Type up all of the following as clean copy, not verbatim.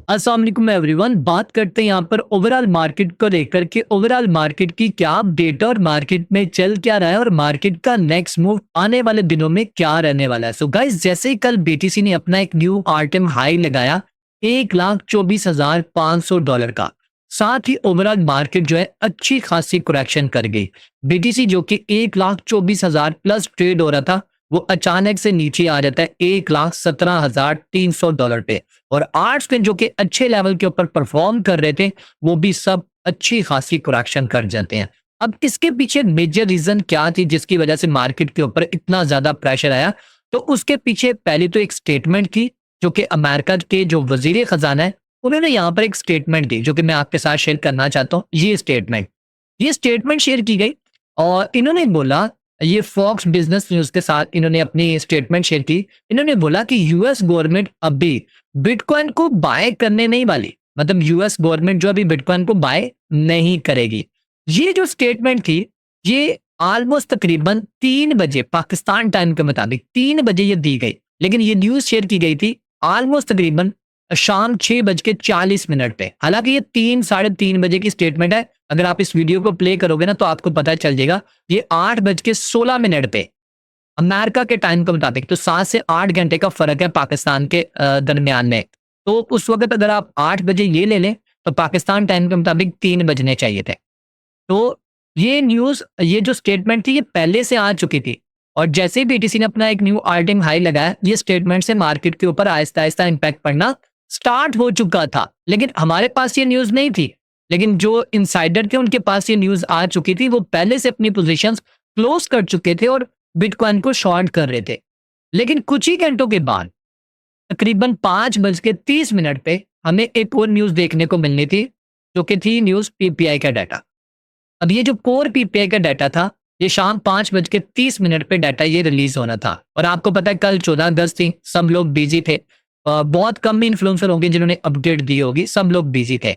अस्सलाम वालेकुम एवरीवन। बात करते हैं यहाँ पर ओवरऑल मार्केट को लेकर के ओवरऑल मार्केट की क्या अपडेट है और मार्केट में चल क्या रहा है और मार्केट का नेक्स्ट मूव आने वाले दिनों में क्या रहने वाला है। सो गाइस, जैसे ही कल बीटीसी ने अपना एक न्यू ऑल टाइम हाई लगाया $1,24,500 का, साथ ही ओवरऑल मार्केट जो है अच्छी खासी करेक्शन कर गई। बीटीसी जो कि 1,24,000 प्लस ट्रेड हो रहा था, वो अचानक से नीचे आ जाता है $1,17,300 पे। और आर्ट्स के जो कि अच्छे लेवल के ऊपर परफॉर्म कर रहे थे, वो भी सब अच्छी खासी करेक्शन कर जाते हैं। अब इसके पीछे मेजर रीजन क्या थी जिसकी वजह से मार्केट के ऊपर इतना ज्यादा प्रेशर आया? तो उसके पीछे पहले तो एक स्टेटमेंट थी जो कि अमेरिका के जो वजीर खजाना है, उन्होंने यहाँ पर एक स्टेटमेंट दी जो कि मैं आपके साथ शेयर करना चाहता हूँ। ये स्टेटमेंट शेयर की गई और इन्होंने बोला, ये फॉक्स बिजनेस न्यूज के साथ इन्होंने अपनी स्टेटमेंट शेयर की। इन्होंने बोला कि यूएस गवर्नमेंट अभी बिटकॉइन को बाय करने नहीं वाली, मतलब यूएस गवर्नमेंट जो अभी बिटकॉइन को बाय नहीं करेगी। ये जो स्टेटमेंट थी, ये ऑलमोस्ट तकरीबन 3 बजे पाकिस्तान टाइम के मुताबिक 3 बजे ये दी गई, लेकिन ये न्यूज शेयर की गई थी ऑलमोस्ट तकरीबन शाम 6:40 पे। हालांकि ये 3 साढ़े 3 बजे की स्टेटमेंट है। अगर आप इस वीडियो को प्ले करोगे ना तो आपको पता चल जाएगा ये 8:16 पे अमेरिका के टाइम के मुताबिक। तो 7 से 8 घंटे का फर्क है पाकिस्तान के दरमियान में। तो उस वक्त अगर आप 8 बजे ये ले लें तो पाकिस्तान टाइम के मुताबिक 3 बजने चाहिए थे। तो ये न्यूज, ये जो स्टेटमेंट थी, ये पहले से आ चुकी थी। और जैसे ही बीटीसी ने अपना एक न्यू ऑल टाइम हाई लगाया, ये स्टेटमेंट से मार्केट के ऊपर आहिस्ता आहिस्ता इंपैक्ट पड़ना स्टार्ट हो चुका था। लेकिन हमारे पास ये न्यूज नहीं थी, लेकिन जो इनसाइडर थे उनके पास ये न्यूज आ चुकी थी। वो पहले से अपनी पोजीशंस क्लोज कर चुके थे और बिटकॉइन को शॉर्ट कर रहे थे। लेकिन कुछ ही घंटों के बाद तकरीबन 5:30 पे हमें एक और न्यूज देखने को मिलनी थी, जो कि थी न्यूज पीपीआई का डाटा। अब ये जो कोर पीपीआई का डाटा था, ये शाम 5:30 पे डाटा ये रिलीज होना था। और आपको पता है कल 14 अगस्त थी, सब लोग बिजी थे। बहुत कम इन्फ्लुएंसर होंगे जिन्होंने अपडेट दी होगी, सब लोग बिजी थे।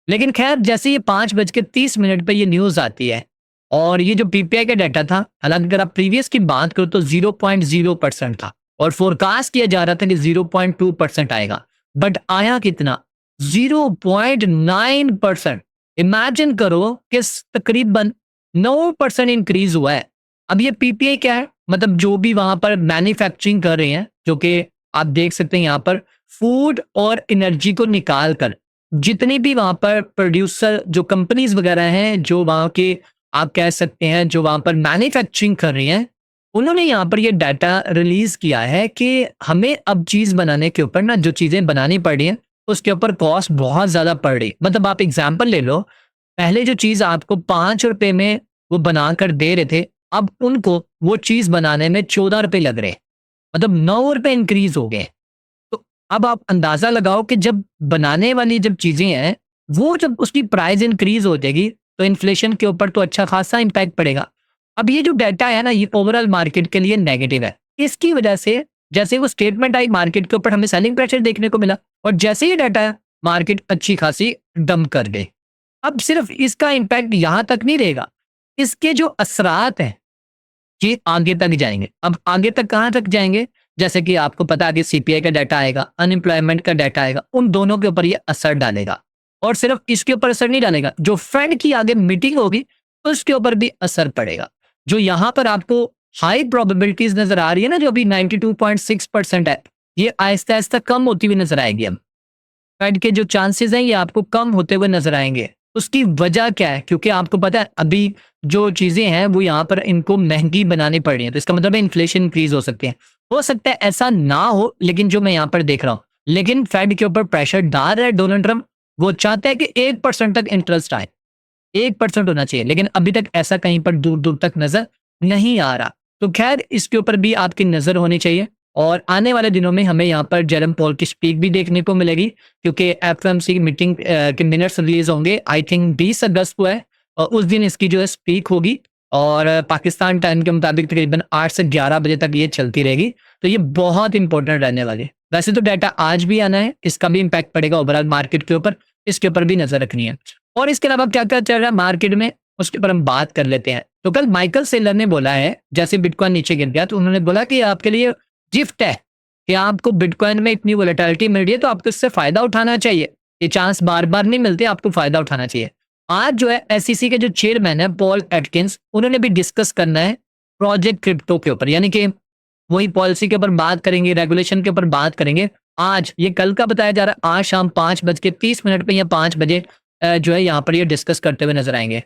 लेकिन खैर, जैसे ये 5:30 पे ये न्यूज आती है और ये जो पीपीआई का डाटा था, हालांकि अगर आप प्रीवियस की बात करो तो 0.0% था और फोरकास्ट किया जा रहा था कि 0.2% आएगा, बट आया कितना? 0.9%। इमेजिन करो कि तकरीबन 9% इंक्रीज हुआ है। अब ये पीपीआई क्या है? मतलब जो भी वहां पर मैन्युफैक्चरिंग कर रहे हैं, जो कि आप देख सकते हैं यहाँ पर फूड और एनर्जी को निकाल कर जितनी भी वहां पर प्रोड्यूसर जो कंपनीज वगैरह हैं, जो वहां के आप कह सकते हैं जो वहां पर मैन्युफैक्चरिंग कर रही हैं, उन्होंने यहाँ पर ये डाटा रिलीज किया है कि हमें अब चीज बनाने के ऊपर ना, जो चीजें बनानी पड़ रही हैं उसके ऊपर कॉस्ट बहुत ज्यादा पड़ रही। मतलब आप एग्जाम्पल ले लो, पहले जो चीज आपको ₹5 में वो बनाकर दे रहे थे, अब उनको वो चीज बनाने में ₹14 लग रहे हैं। मतलब ₹9 इंक्रीज हो गए। तो अब आप अंदाजा लगाओ कि जब बनाने वाली जब चीजें हैं, वो जब उसकी प्राइस इंक्रीज हो जाएगी तो इन्फ्लेशन के ऊपर तो अच्छा खासा इंपैक्ट पड़ेगा। अब ये जो डाटा है ना, ये ओवरऑल मार्केट के लिए नेगेटिव है। इसकी वजह से जैसे वो स्टेटमेंट आई, मार्केट के ऊपर हमें सेलिंग प्रेशर देखने को मिला और जैसे ही डाटा है, मार्केट अच्छी खासी डंप कर गई। अब सिर्फ इसका इंपैक्ट यहां तक नहीं रहेगा, इसके जो असरात हैं ये आगे तक जाएंगे। अब आगे तक कहां तक जाएंगे? जैसे कि आपको पता है कि सीपीआई का डाटा आएगा, अनएम्प्लॉयमेंट का डाटा आएगा, उन दोनों के ऊपर ये असर डालेगा। और सिर्फ इसके ऊपर असर नहीं डालेगा, जो फेड की आगे मीटिंग होगी उसके ऊपर भी असर पड़ेगा। जो यहाँ पर आपको हाई प्रोबेबिलिटीज नजर आ रही है ना, जो अभी 92.6% है, ये आहिस्ता आहिस्ता कम होती हुई नजर आएगी। अब फेड के जो चांसेस हैं ये आपको कम होते हुए नजर आएंगे। उसकी वजह क्या है? क्योंकि आपको पता है अभी जो चीजें हैं वो यहाँ पर इनको महंगी बनानी पड़ रही है, तो इसका मतलब है इन्फ्लेशन इंक्रीज हो सकती है। हो सकता है ऐसा ना हो, लेकिन जो मैं यहाँ पर देख रहा हूँ, लेकिन फेड के ऊपर प्रेशर डाल रहा है डोनाल्ड ट्रंप। वो चाहता है कि 1% तक इंटरेस्ट आए, 1% होना चाहिए, लेकिन अभी तक ऐसा कहीं पर दूर दूर तक नजर नहीं आ रहा। तो खैर, इसके ऊपर भी आपकी नजर होनी चाहिए। और आने वाले दिनों में हमें यहाँ पर जेरम पॉल की स्पीक भी देखने को मिलेगी, क्योंकि एफएमसी मीटिंग के मिनट्स रिलीज होंगे, आई थिंक 20 अगस्त को है, और उस दिन इसकी जो है स्पीक होगी। और पाकिस्तान टाइम के मुताबिक तकरीबन 8 से 11 बजे तक ये चलती रहेगी। तो ये बहुत इंपॉर्टेंट रहने वाली है। वैसे तो डाटा आज भी आना है, इसका भी इम्पैक्ट पड़ेगा ओवरऑल मार्केट के ऊपर, इसके ऊपर भी नजर रखनी है। और इसके अलावा क्या क्या चल रहा है मार्केट में, उसके ऊपर हम बात कर लेते हैं। तो कल माइकल सेलर ने बोला है, जैसे बिटकॉइन नीचे गिर गया तो उन्होंने बोला कि आपके लिए गिफ्ट है कि आपको बिटकॉइन में इतनी वोलेटिलिटी मिल रही है तो आपको इससे फायदा उठाना चाहिए। ये चांस बार बार नहीं मिलते, आपको फायदा उठाना चाहिए। आज जो है एसईसी के जो चेयरमैन है पॉल एटकिंस, उन्होंने भी डिस्कस करना है प्रोजेक्ट क्रिप्टो के ऊपर, यानी कि वही पॉलिसी के ऊपर बात करेंगे, रेगुलेशन के ऊपर बात करेंगे। आज ये कल का बताया जा रहा है, आज शाम 5:30 पे या 5 बजे जो है यहाँ पर ये डिस्कस करते हुए नजर आएंगे।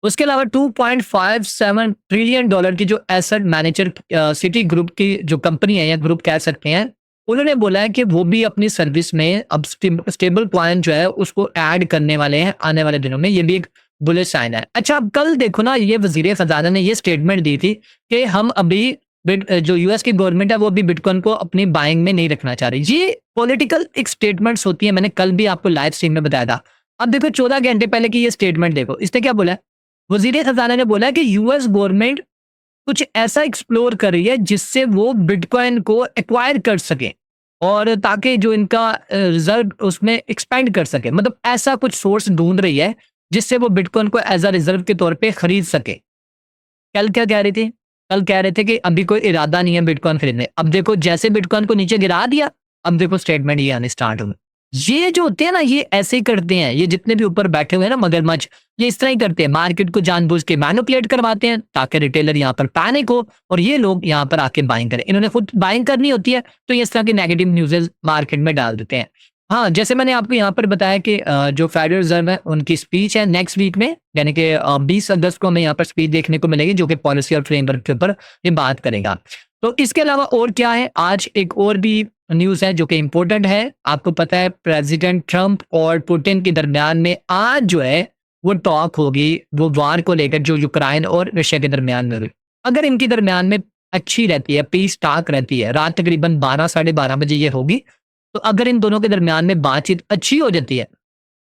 उसके अलावा $2.57 ट्रिलियन की जो एसेट मैनेजर सिटी ग्रुप की जो कंपनी है या ग्रुप कह सकते हैं, उन्होंने बोला है कि वो भी अपनी सर्विस में अब स्टेबल कॉइन जो है उसको ऐड करने वाले हैं आने वाले दिनों में। ये भी एक बुलिश साइन है। अच्छा, अब कल देखो ना, ये वजीर खजाना ने ये स्टेटमेंट दी थी कि हम अभी जो यूएस की गवर्नमेंट है वो भी बिटकॉइन को अपनी बाइंग में नहीं रखना चाह रही। ये पॉलिटिकल एक स्टेटमेंट्स होती है, मैंने कल भी आपको लाइव स्ट्रीम में बताया था। अब देखो 14 घंटे पहले की ये स्टेटमेंट देखो, इसने क्या बोला है? वजीर खजाना ने बोला है कि यूएस गवर्नमेंट कुछ ऐसा एक्सप्लोर कर रही है जिससे वो बिटकॉइन को एक्वायर कर सके और ताकि जो इनका रिजर्व उसमें एक्सपेंड कर सके, मतलब ऐसा कुछ सोर्स ढूंढ रही है जिससे वो बिटकॉइन को एज अ रिजर्व के तौर पे खरीद सके। कल क्या कह रही थी? कल कह रहे थे कि अभी कोई इरादा नहीं है बिटकॉइन खरीदने। अब देखो जैसे बिटकॉइन को नीचे गिरा दिया, अब देखो स्टेटमेंट ये आने स्टार्ट हो गए। ये जो होते हैं ना, ये ऐसे ही करते हैं, ये जितने भी ऊपर बैठे हुए हैं ना मगरमच्छ, ये इस तरह ही करते हैं, मार्केट को जानबूझ के मैनिपुलेट करवाते हैं ताकि रिटेलर यहाँ पर पैनिक हो और ये लोग यहाँ पर आके बाइंग करें। इन्होंने खुद बाइंग करनी होती है तो ये इस तरह की नेगेटिव न्यूज़ मार्केट में डाल देते हैं। हाँ, जैसे मैंने आपको यहाँ पर बताया कि जो फेडरल रिजर्व है उनकी स्पीच है नेक्स्ट वीक में, यानी कि 20 अगस्त को हमें यहाँ पर स्पीच देखने को मिलेगी जो कि पॉलिसी और फ्रेमवर्क के ऊपर ये बात करेगा। तो इसके अलावा और क्या है, आज एक और भी न्यूज़ है जो कि इम्पोर्टेंट है। आपको पता है प्रेसिडेंट ट्रंप और पुतिन के दरमियान में आज जो है वो टॉक होगी, वो वार को लेकर जो यूक्रेन और रशिया के दरमियान में हुई। अगर इनकी दरमियान में अच्छी रहती है, पीस टॉक रहती है, रात तकरीबन 12 साढ़े 12 बजे ये होगी, तो अगर इन दोनों के दरमियान में बातचीत अच्छी हो जाती है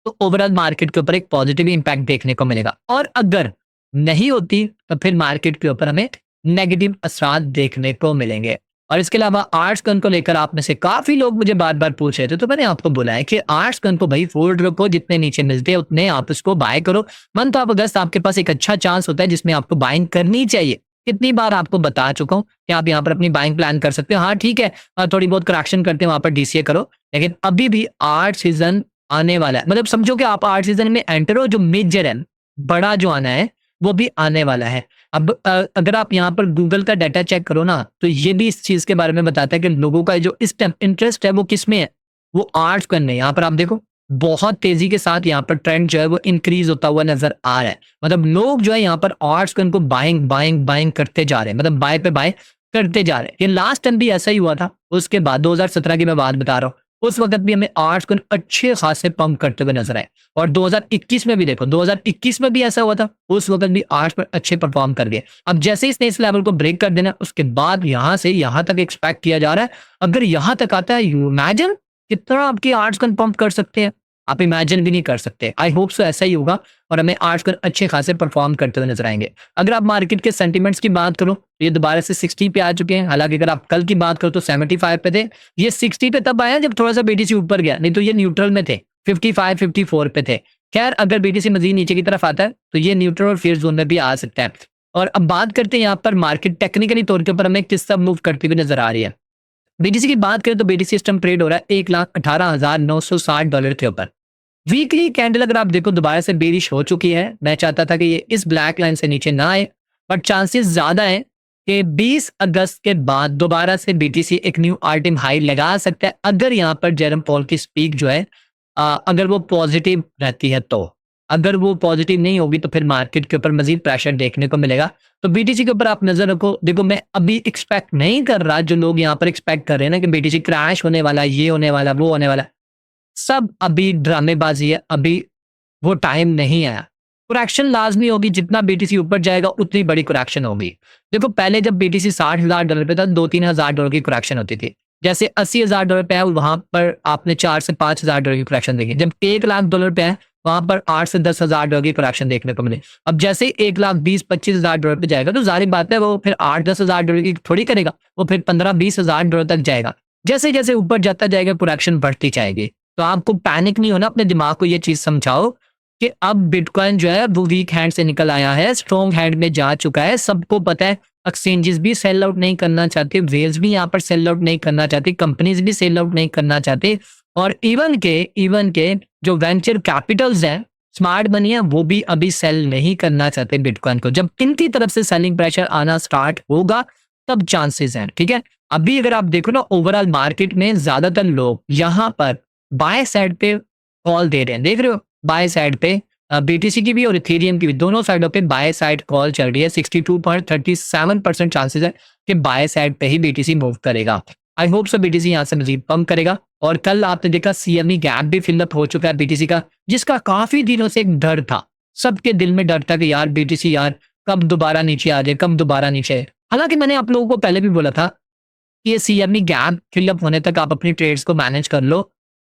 तो ओवरऑल मार्केट के ऊपर एक पॉजिटिव इंपैक्ट देखने को मिलेगा। और अगर नहीं होती तो फिर मार्केट के ऊपर हमें नेगेटिव असरात देखने को मिलेंगे। और इसके अलावा आर्ट्स गन को लेकर आप में से काफी लोग मुझे बार बार पूछ रहे थे, तो मैंने आपको बोला है कि आर्ट्स गन को भाई फोल्ड रखो, जितने नीचे मिलते हैं उतने आप उसको बाय करो। मंथ ऑफ अगस्त आपके पास एक अच्छा चांस होता है जिसमें आपको बाइंग करनी चाहिए। कितनी बार आपको बता चुका हूँ कि आप यहाँ पर अपनी बाइंग प्लान कर सकते हो। हाँ ठीक है, थोड़ी बहुत करेक्शन करते हैं वहां पर डीसीए करो, लेकिन अभी भी आर्ट सीजन आने वाला है। मतलब समझो कि आप आर्ट सीजन में एंटर हो, जो मेजर है, बड़ा जो आना है वो भी आने वाला है। अब अगर आप यहाँ पर गूगल का डाटा चेक करो ना, तो ये भी इस चीज के बारे में बताता है कि लोगों का जो इस टाइम इंटरेस्ट है वो किस में है, वो आर्ट्स करने। यहाँ पर आप देखो बहुत तेजी के साथ यहाँ पर ट्रेंड जो है वो इंक्रीज होता हुआ नजर आ रहा है। मतलब लोग जो है यहाँ पर आर्ट्स को बाइंग बाइंग बाइंग करते जा रहे हैं, मतलब बाय पे बाय करते जा रहे हैं। ये लास्ट टाइम भी ऐसा ही हुआ था। उसके बाद 2017 की मैं बात बता रहा हूँ, उस वक्त भी हमें आर्ट्स को अच्छे खासे पंप करते हुए नजर आए। और 2021 में भी देखो, 2021 में भी ऐसा हुआ था, उस वक्त भी आर्ट्स पर अच्छे परफॉर्म कर गए। अब जैसे इसने इस लेवल को ब्रेक कर देना, उसके बाद यहाँ से यहाँ तक एक्सपेक्ट किया जा रहा है। अगर यहाँ तक आता है, यू इमेजिन कितना आपकी आर्ट्स को पंप कर सकते हैं, आप इमेजिन भी नहीं कर सकते। आई होप सो ऐसा ही होगा और हमें आर्ट्स को अच्छे खासे परफॉर्म करते हुए नजर आएंगे। अगर आप मार्केट के सेंटीमेंट्स की बात करो तो ये दोबारा से 60 पे आ चुके हैं। हालांकि अगर आप कल की बात करो तो 75 पे थे। ये 60 पे तब आया जब थोड़ा सा बीटीसी ऊपर गया, नहीं तो ये न्यूट्रल में थे, 55 54 पे थे। खैर, अगर बीटीसी मजीद नीचे की तरफ आता है तो ये न्यूट्रल और फेयर जोन में भी आ सकता है। और अब बात करते हैं यहाँ पर मार्केट टेक्निकली तौर के ऊपर हमें किस सब मूव करती हुई नजर आ रही है। बीटीसी की बात करें तो बीटीसी सिस्टम ट्रेड हो रहा है $1,18,960 के ऊपर। वीकली कैंडल अगर आप देखो दोबारा से बेरिश हो चुकी है। मैं चाहता था कि ये इस ब्लैक लाइन से नीचे ना आए, बट चांसेस ज्यादा है कि 20 अगस्त के बाद दोबारा से बीटीसी एक न्यू ऑल टाइम हाई लगा सकता है, अगर यहाँ पर जेरम पॉल की स्पीक जो है अगर वो पॉजिटिव रहती है तो। अगर वो पॉजिटिव नहीं होगी तो फिर मार्केट के ऊपर मजीद प्रेशर देखने को मिलेगा। तो बीटीसी के ऊपर आप नजर रखो। देखो, मैं अभी एक्सपेक्ट नहीं कर रहा, जो लोग यहाँ पर एक्सपेक्ट कर रहे हैं ना कि बीटीसी क्रैश होने वाला, ये होने वाला, वो होने वाला, सब अभी ड्रामेबाजी है। अभी वो टाइम नहीं आया। कुरेक्शन लाजमी होगी, जितना बीटीसी ऊपर जाएगा उतनी बड़ी कुरेक्शन होगी। देखो, पहले जब बीटीसी $60,000 पे था, $2-3 हज़ार की कुरेक्शन होती थी। जैसे $80,000 पे है, वहां पर आपने $4 से $5 हज़ार की कुरेक्शन देखी। जब $1,00,000 पे है, वहां पर $8 से $10 हज़ार की कुरेक्शन देखने को मिले। अब जैसे $1,20,25 हज़ार पे जाएगा तो जाहिर बात है वो फिर $8-10 हज़ार की थोड़ी करेगा, वो फिर $15-20 हज़ार तक जाएगा। जैसे जैसे ऊपर जाता जाएगा कुरेक्शन बढ़ती जाएगी। तो आपको पैनिक नहीं होना, अपने दिमाग को ये चीज समझाओ कि अब बिटकॉइन जो है वो वीक हैंड से निकल आया है, स्ट्रॉन्ग हैंड में जा चुका है। सबको पता है एक्सचेंजेस भी सेल आउट नहीं करना चाहते, वेल्स भी यहाँ पर सेल आउट नहीं करना चाहते, कंपनीज भी सेल आउट नहीं करना चाहते, और इवन के जो वेंचर कैपिटल्स हैं, स्मार्ट मनी है, वो भी अभी सेल नहीं करना चाहते बिटकॉइन को। जब इनकी तरफ से सेलिंग प्रेशर आना स्टार्ट होगा तब चांसेस हैं, ठीक है। अभी अगर आप देखो ना ओवरऑल मार्केट में ज्यादातर लोग यहाँ पर बाय साइड पे कॉल दे रहे हैं, देख रहे हो बाय साइड पे बीटीसी की भी और इथेरियम की भी, दोनों साइडों पे बाय साइड कॉल चल रही है। 62.37% चांसेस है कि बाय साइड पे ही बीटीसी मूव करेगा। आई होप सो बीटीसी यहाँ से मजीद पंप करेगा। और कल आपने देखा सीएमई गैप भी फिलअप हो चुका है बीटीसी का, जिसका काफी दिनों से एक डर था, सबके दिल में डर था कि यार बीटीसी यार कब दोबारा नीचे आ जाए, कब दोबारा नीचे आए। हालांकि मैंने आप लोगों को पहले भी बोला था कि ये सीएमई गैप फिलअप होने तक आप अपनी ट्रेड्स को मैनेज कर लो।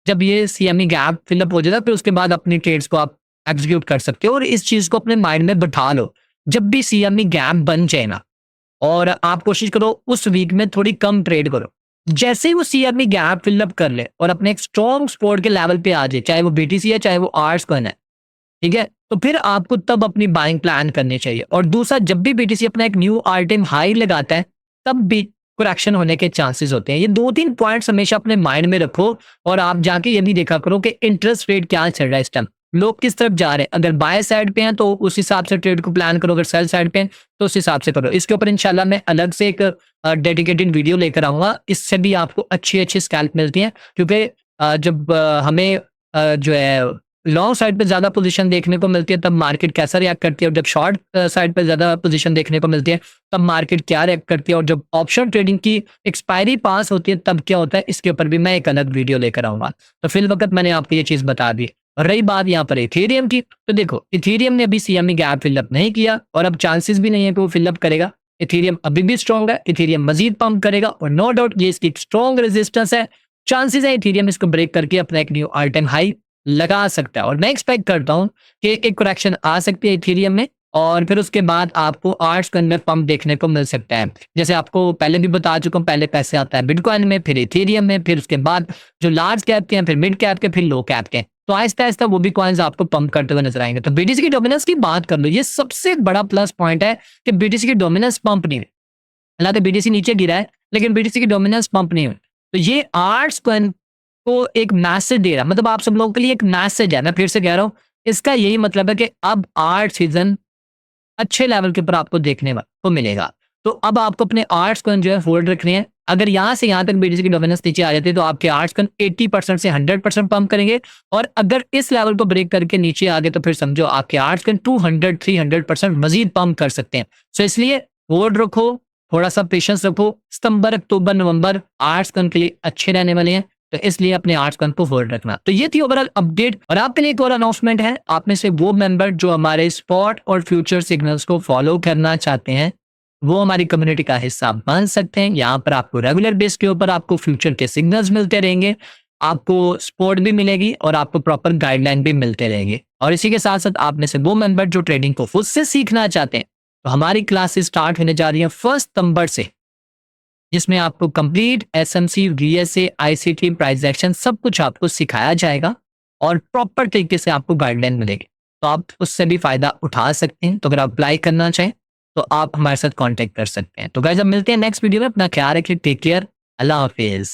जब ये सीएमई गैप फिलअप हो जाएगा फिर उसके बाद अपनी ट्रेड्स को आप एग्जीक्यूट कर सकते हो, और इस चीज को अपने माइंड में बैठा लो। जब भी सीएमई गैप बन जाए ना, और आप कोशिश करो उस वीक में थोड़ी कम ट्रेड करो। जैसे ही वो सीएमई गैप फिलअप कर ले और अपने एक स्ट्रॉन्ग सपोर्ट के लेवल पे आ जाए, चाहे वो बीटीसी है चाहे वो आर्ट्स कॉइन है, ठीक है, तो फिर आपको तब अपनी बाइंग प्लान करनी चाहिए। और दूसरा, जब भी बीटीसी अपना एक न्यू ऑल टाइम हाई लगाता है तब भी करेक्शन होने के चांसेस होते हैं। ये 2-3 पॉइंट्स हमेशा अपने माइंड में रखो, और आप जाके ये भी देखा करो कि इंटरेस्ट रेट क्या चल रहा है इस टाइम, लोग किस तरफ जा रहे हैं। अगर बाय साइड पे हैं तो उस हिसाब से ट्रेड को प्लान करो, अगर सेल साइड पे हैं तो उस हिसाब से करो। इसके ऊपर इंशाल्लाह मैं अलग से एक डेडिकेटेड वीडियो लेकर आऊंगा। इससे भी आपको अच्छी अच्छी स्कैल्प मिलती है, क्योंकि जब हमें जो है लॉन्ग साइड पे ज्यादा पोजीशन देखने को मिलती है तब मार्केट कैसा रिएक्ट करती है, और जब शॉर्ट साइड पे ज्यादा पोजीशन देखने को मिलती है तब मार्केट क्या रिएक्ट करती है, और जब ऑप्शन ट्रेडिंग की एक्सपायरी पास होती है तब क्या होता है, इसके ऊपर भी मैं एक अलग वीडियो लेकर आऊंगा। तो फिल वक्त मैंने आपको ये चीज बता दी। और रही बात यहाँ पर इथेरियम की, तो देखो इथेरियम ने अभी सीएमई गैप फिलअप नहीं किया, और अब चांसेस भी नहीं है कि वो फिलअप करेगा। इथेरियम अभी भी स्ट्रॉन्ग है, इथेरियम मजीद पंप करेगा, और नो डाउट ये इसकी स्ट्रॉन्ग रेजिस्टेंस है। चांसेस है इथेरियम इसको ब्रेक करके अपना एक न्यू ऑल टाइम हाई लगा सकता है, और मैं एक्सपेक्ट करता हूं कि एक करेक्शन आ सकती है इथेरियम में, और फिर उसके बाद आपको आर्ट्स के अंदर पंप देखने को मिल सकता है। जैसे आपको पहले भी बता चुका हूं, पहले पैसे आता है बिटकॉइन में, फिर इथेरियम में, फिर उसके बाद जो लार्ज कैप के हैं, फिर मिड कैप के, फिर लो कैप के। तो आहिस्ता आहिस्ता वो भी कॉइन्स आपको पंप करते हुए नजर आएंगे। तो बीटीसी की डोमिनेंस की बात कर लो, ये सबसे बड़ा प्लस पॉइंट है कि बीटीसी की डोमिनेंस पंप नहीं हुई। हालांकि बीटीसी नीचे गिरा है लेकिन बीटीसी की डोमिनेंस पंप नहीं हुई। तो ये आर्ट्स कॉइन को एक मैसेज दे रहा, मतलब आप सब लोगों के लिए एक मैसेज है। मैं फिर से कह रहा हूँ, इसका यही मतलब है कि अब आर्ट सीजन अच्छे लेवल के ऊपर आपको देखने को मिलेगा। तो अब आपको अपने आर्ट्स कॉइन जो है होल्ड रखने हैं। अगर यहाँ से यहाँ तक बीटीसी की डोमिनेंस नीचे आ जाती है तो आपके आर्ट्स कॉइन 80% से 100% पंप करेंगे, और अगर इस लेवल को ब्रेक करके नीचे आ गए तो फिर समझो आपके आर्ट्स कॉइन 200-300% मजीद पंप कर सकते हैं। सो इसलिए होल्ड रखो, थोड़ा सा पेशेंस रखो। सितंबर, अक्टूबर, नवंबर आर्ट्स कॉइन के लिए अच्छे रहने वाले हैं, तो इसलिए अपने आर्ट्स कॉइन को होल्ड रखना। तो ये थी ओवरऑल अपडेट। और आपके लिए एक और अनाउंसमेंट है, आप में से वो मेंबर जो हमारे स्पॉट और फ्यूचर सिग्नल्स को फॉलो करना चाहते हैं वो हमारी कम्युनिटी का हिस्सा बन सकते हैं। यहाँ पर आपको रेगुलर बेस के ऊपर आपको फ्यूचर के सिग्नल्स मिलते रहेंगे, आपको सपोर्ट भी मिलेगी, और आपको प्रॉपर गाइडलाइन भी मिलते रहेंगे। और इसी के साथ साथ आप में से वो मेंबर जो ट्रेडिंग को खुद से सीखना चाहते हैं, तो हमारी क्लासेस स्टार्ट होने जा रही है 1 सितंबर से, जिसमें आपको complete SMC, VSA, ICT, price action सब कुछ आपको सिखाया जाएगा, और प्रॉपर तरीके से आपको गाइडलाइन मिलेगी। तो आप उससे भी फायदा उठा सकते हैं। तो अगर आप अप्लाई करना चाहें तो आप हमारे साथ कांटेक्ट कर सकते हैं। तो गाइस, अब मिलते हैं नेक्स्ट वीडियो में। अपना ख्याल रखिए, टेक केयर, अल्लाह हाफिज।